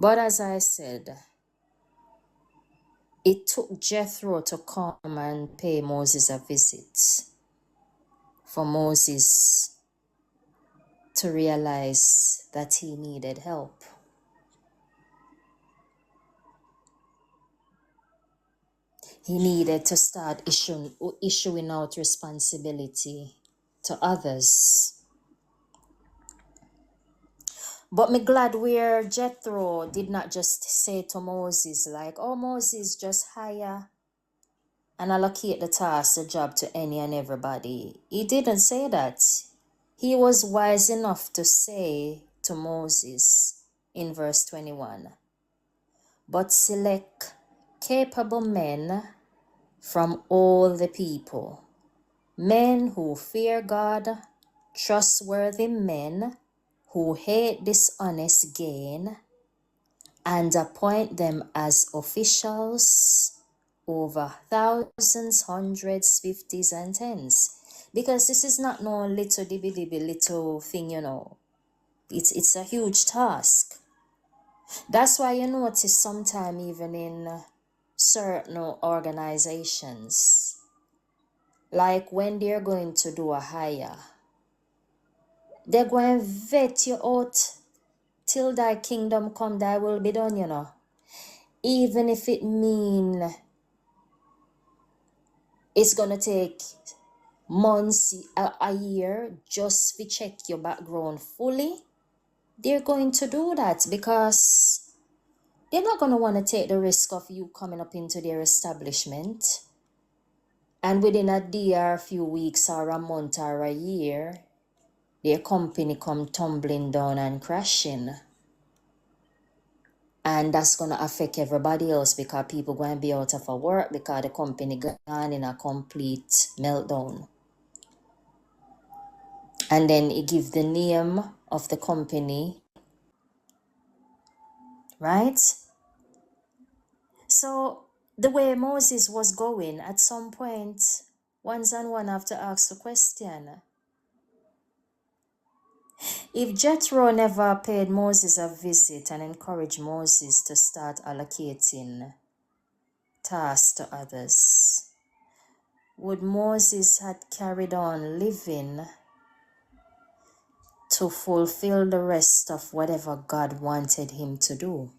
But as I said, it took Jethro to come and pay Moses a visit for Moses to realize that he needed help. He needed to start issuing out responsibility to others. But me glad where Jethro did not just say to Moses like, oh Moses, just hire and allocate the task, the job to any and everybody. He didn't say that. He was wise enough to say to Moses in verse 21, but select capable men from all the people, men who fear God, trustworthy men who hate dishonest gain, and appoint them as officials over thousands, hundreds, fifties, and tens. Because this is not no little dibby little thing, you know. It's a huge task. That's why you notice sometimes even in certain organizations, like when they're going to do a hire, they're going to vet you out till thy kingdom come, thy will be done, you know. Even if it mean it's going to take months, a year, just to check your background fully, they're going to do that because they're not going to want to take the risk of you coming up into their establishment and within a day or a few weeks or a month or a year, their company come tumbling down and crashing. And that's going to affect everybody else because people going to be out of work because the company gone in a complete meltdown. And then it gives the name of the company, right? So the way Moses was going, at some point, one and one have to ask the question. If Jethro never paid Moses a visit and encouraged Moses to start allocating tasks to others, would Moses had carried on living to fulfill the rest of whatever God wanted him to do?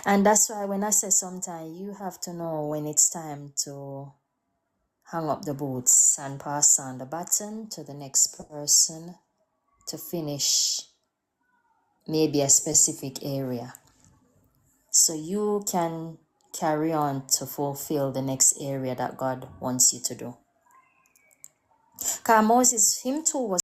And that's why when I say sometimes you have to know when it's time to hang up the boots and pass on the baton to the next person to finish maybe a specific area, so you can carry on to fulfill the next area that God wants you to do. Because Moses, him too was